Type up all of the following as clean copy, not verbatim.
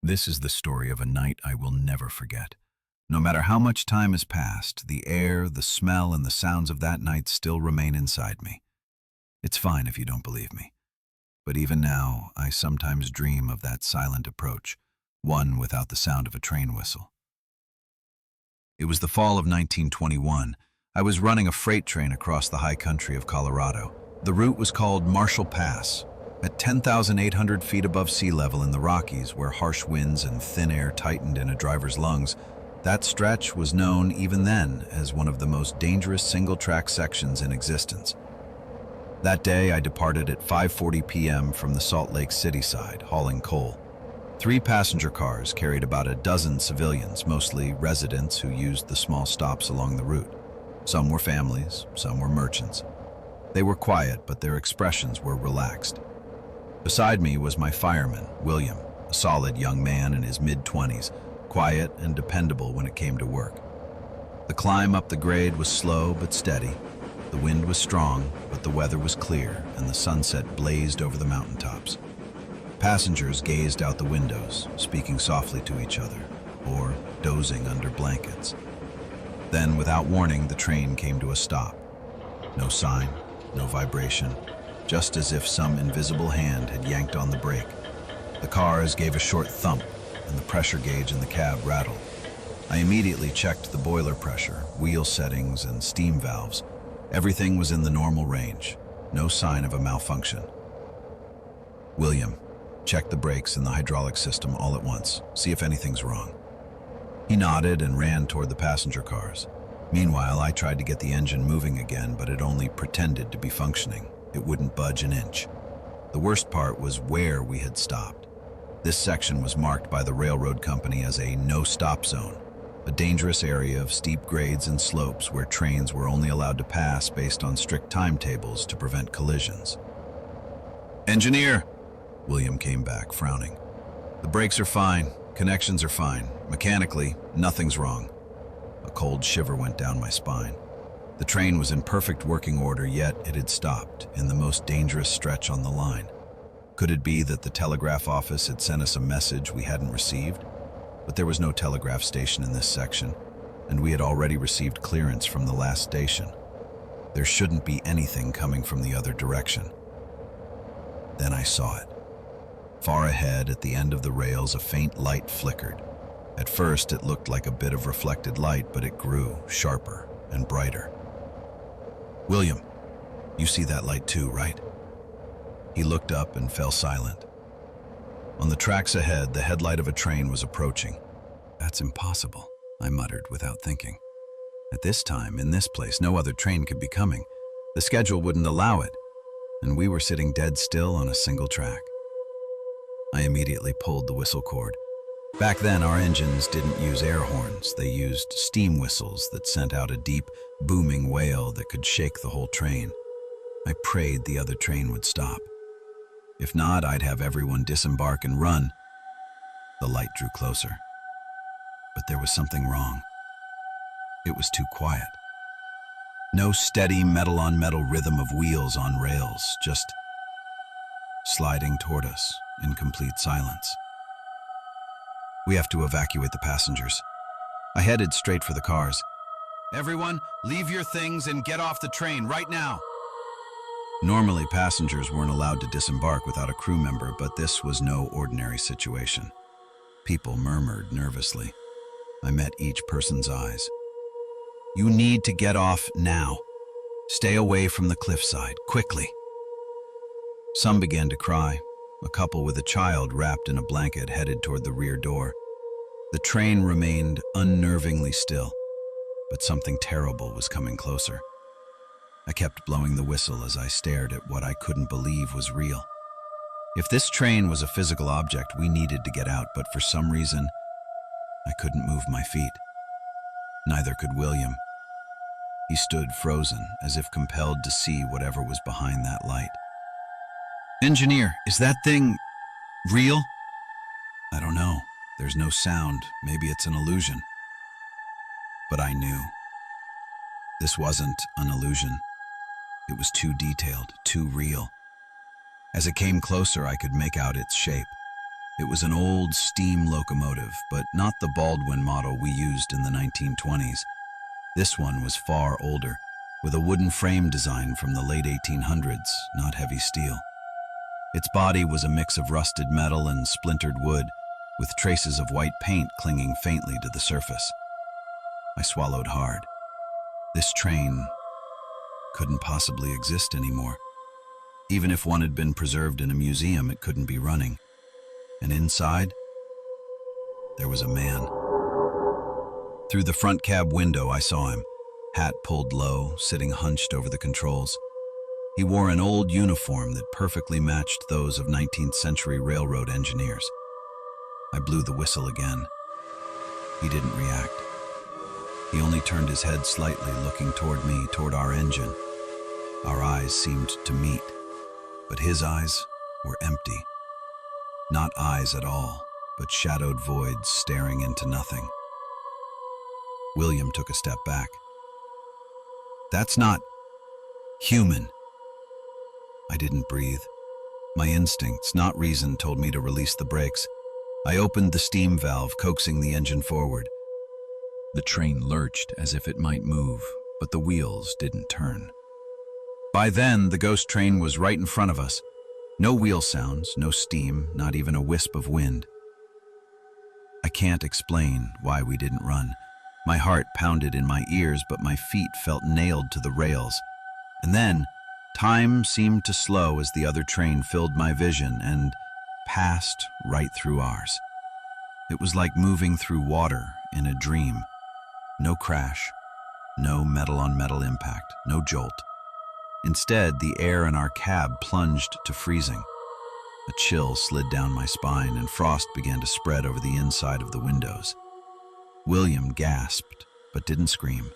This is the story of a night I will never forget. No matter how much time has passed, the air, the smell, and the sounds of that night still remain inside me. It's fine if you don't believe me. But even now, I sometimes dream of that silent approach, one without the sound of a train whistle. It was the fall of 1921. I was running a freight train across the high country of Colorado. The route was called Marshall Pass. At 10,800 feet above sea level in the Rockies, where harsh winds and thin air tightened in a driver's lungs, that stretch was known even then as one of the most dangerous single-track sections in existence. That day, I departed at 5:40 p.m. from the Salt Lake City side, hauling coal. 3 passenger cars carried about a dozen civilians, mostly residents who used the small stops along the route. Some were families, some were merchants. They were quiet, but their expressions were relaxed. Beside me was my fireman, William, a solid young man in his mid-20s, quiet and dependable when it came to work. The climb up the grade was slow but steady. The wind was strong, but the weather was clear, and the sunset blazed over the mountaintops. Passengers gazed out the windows, speaking softly to each other, or dozing under blankets. Then, without warning, the train came to a stop. No sign, no vibration, just as if some invisible hand had yanked on the brake. The cars gave a short thump, and the pressure gauge in the cab rattled. I immediately checked the boiler pressure, wheel settings, and steam valves. Everything was in the normal range, no sign of a malfunction. William, check the brakes and the hydraulic system all at once, see if anything's wrong. He nodded and ran toward the passenger cars. Meanwhile, I tried to get the engine moving again, but it only pretended to be functioning. It wouldn't budge an inch. The worst part was where we had stopped. This section was marked by the railroad company as a no-stop zone, a dangerous area of steep grades and slopes where trains were only allowed to pass based on strict timetables to prevent collisions. "Engineer!" William came back, frowning. "The brakes are fine, connections are fine. Mechanically, nothing's wrong." A cold shiver went down my spine. The train was in perfect working order, yet it had stopped in the most dangerous stretch on the line. Could it be that the telegraph office had sent us a message we hadn't received? But there was no telegraph station in this section, and we had already received clearance from the last station. There shouldn't be anything coming from the other direction. Then I saw it. Far ahead, at the end of the rails, a faint light flickered. At first, it looked like a bit of reflected light, but it grew sharper and brighter. "William, you see that light too, right?" He looked up and fell silent. On the tracks ahead, the headlight of a train was approaching. "That's impossible," I muttered without thinking. At this time, in this place, no other train could be coming. The schedule wouldn't allow it, and we were sitting dead still on a single track. I immediately pulled the whistle cord. Back then, our engines didn't use air horns. They used steam whistles that sent out a deep, booming wail that could shake the whole train. I prayed the other train would stop. If not, I'd have everyone disembark and run. The light drew closer. But there was something wrong. It was too quiet. No steady metal-on-metal rhythm of wheels on rails, just sliding toward us in complete silence. "We have to evacuate the passengers." I headed straight for the cars. "Everyone, leave your things and get off the train right now." Normally, passengers weren't allowed to disembark without a crew member, but this was no ordinary situation. People murmured nervously. I met each person's eyes. "You need to get off now. Stay away from the cliffside, quickly." Some began to cry. A couple with a child wrapped in a blanket headed toward the rear door. The train remained unnervingly still, but something terrible was coming closer. I kept blowing the whistle as I stared at what I couldn't believe was real. If this train was a physical object, we needed to get out, but for some reason, I couldn't move my feet. Neither could William. He stood frozen, as if compelled to see whatever was behind that light. "Engineer, is that thing real?" "I don't know. There's no sound. Maybe it's an illusion." But I knew. This wasn't an illusion. It was too detailed, too real. As it came closer, I could make out its shape. It was an old steam locomotive, but not the Baldwin model we used in the 1920s. This one was far older, with a wooden frame design from the late 1800s, not heavy steel. Its body was a mix of rusted metal and splintered wood, with traces of white paint clinging faintly to the surface. I swallowed hard. This train couldn't possibly exist anymore. Even if one had been preserved in a museum, it couldn't be running. And inside, there was a man. Through the front cab window, I saw him, hat pulled low, sitting hunched over the controls. He wore an old uniform that perfectly matched those of 19th century railroad engineers. I blew the whistle again. He didn't react. He only turned his head slightly, looking toward me, toward our engine. Our eyes seemed to meet, but his eyes were empty. Not eyes at all, but shadowed voids staring into nothing. William took a step back. "That's not human." I didn't breathe. My instincts, not reason, told me to release the brakes. I opened the steam valve, coaxing the engine forward. The train lurched as if it might move, but the wheels didn't turn. By then, the ghost train was right in front of us. No wheel sounds, no steam, not even a wisp of wind. I can't explain why we didn't run. My heart pounded in my ears, but my feet felt nailed to the rails. And then, time seemed to slow as the other train filled my vision and passed right through ours. It was like moving through water in a dream. No crash, no metal-on-metal impact, no jolt. Instead, the air in our cab plunged to freezing. A chill slid down my spine, and frost began to spread over the inside of the windows. William gasped, but didn't scream.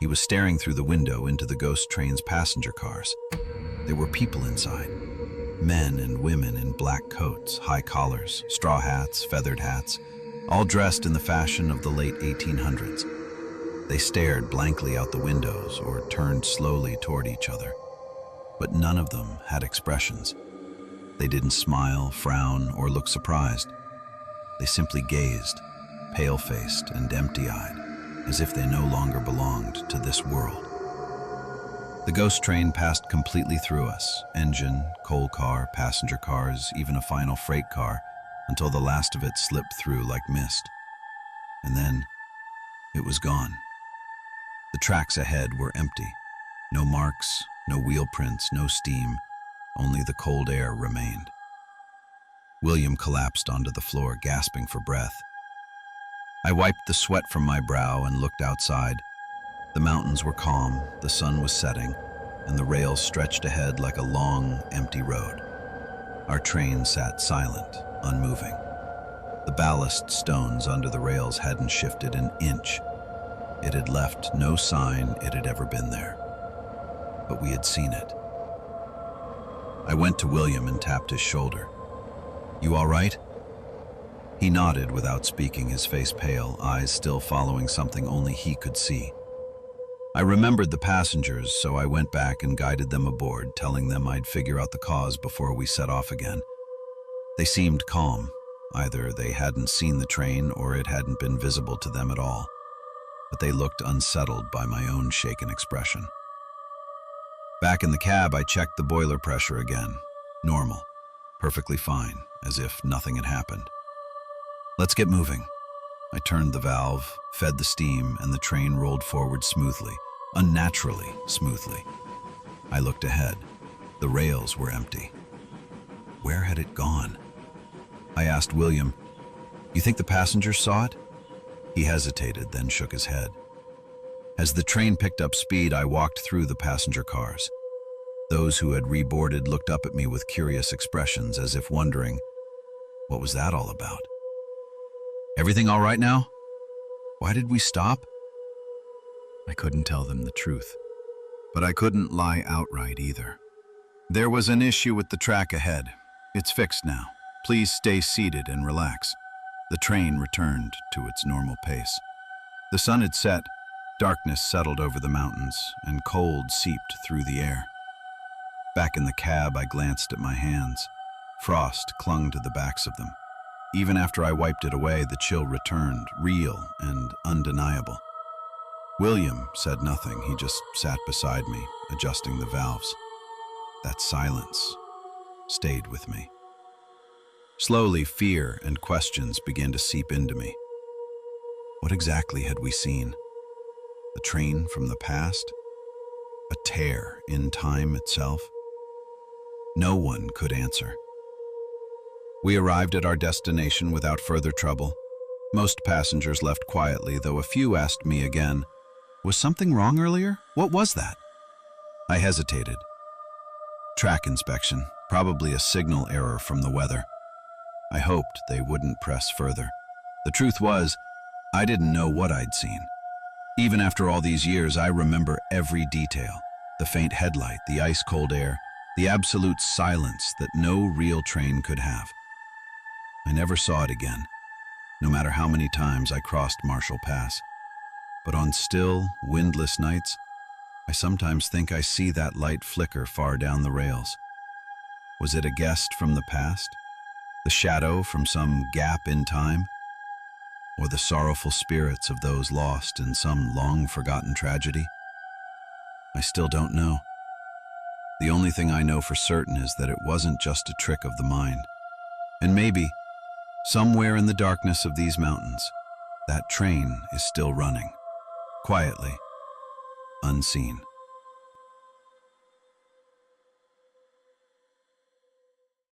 He was staring through the window into the ghost train's passenger cars. There were people inside. Men and women in black coats, high collars, straw hats, feathered hats, all dressed in the fashion of the late 1800s. They stared blankly out the windows or turned slowly toward each other. But none of them had expressions. They didn't smile, frown, or look surprised. They simply gazed, pale-faced and empty-eyed, as if they no longer belonged to this world. The ghost train passed completely through us, engine, coal car, passenger cars, even a final freight car, until the last of it slipped through like mist. And then, it was gone. The tracks ahead were empty. No marks, no wheel prints, no steam, only the cold air remained. William collapsed onto the floor, gasping for breath. I wiped the sweat from my brow and looked outside. The mountains were calm, the sun was setting, and the rails stretched ahead like a long, empty road. Our train sat silent, unmoving. The ballast stones under the rails hadn't shifted an inch. It had left no sign it had ever been there. But we had seen it. I went to William and tapped his shoulder. "You all right?" He nodded without speaking, his face pale, eyes still following something only he could see. I remembered the passengers, so I went back and guided them aboard, telling them I'd figure out the cause before we set off again. They seemed calm. Either they hadn't seen the train or it hadn't been visible to them at all. But they looked unsettled by my own shaken expression. Back in the cab, I checked the boiler pressure again. Normal. Perfectly fine, as if nothing had happened. "Let's get moving." I turned the valve, fed the steam, and the train rolled forward smoothly, unnaturally smoothly. I looked ahead. The rails were empty. Where had it gone? I asked William, "You think the passengers saw it?" He hesitated, then shook his head. As the train picked up speed, I walked through the passenger cars. Those who had reboarded looked up at me with curious expressions, as if wondering, what was that all about? "Everything all right now? Why did we stop?" I couldn't tell them the truth, but I couldn't lie outright either. "There was an issue with the track ahead. It's fixed now. Please stay seated and relax." The train returned to its normal pace. The sun had set, darkness settled over the mountains, and cold seeped through the air. Back in the cab, I glanced at my hands. Frost clung to the backs of them. Even after I wiped it away, the chill returned, real and undeniable. William said nothing. He just sat beside me, adjusting the valves. That silence stayed with me. Slowly, fear and questions began to seep into me. What exactly had we seen? A train from the past? A tear in time itself? No one could answer. We arrived at our destination without further trouble. Most passengers left quietly, though a few asked me again, "Was something wrong earlier? What was that?" I hesitated. Track inspection, probably a signal error from the weather. I hoped they wouldn't press further. The truth was, I didn't know what I'd seen. Even after all these years, I remember every detail. The faint headlight, the ice-cold air, the absolute silence that no real train could have. I never saw it again, no matter how many times I crossed Marshall Pass. But on still, windless nights, I sometimes think I see that light flicker far down the rails. Was it a guest from the past? The shadow from some gap in time? Or the sorrowful spirits of those lost in some long-forgotten tragedy? I still don't know. The only thing I know for certain is that it wasn't just a trick of the mind. And maybe, somewhere in the darkness of these mountains, that train is still running, quietly, unseen.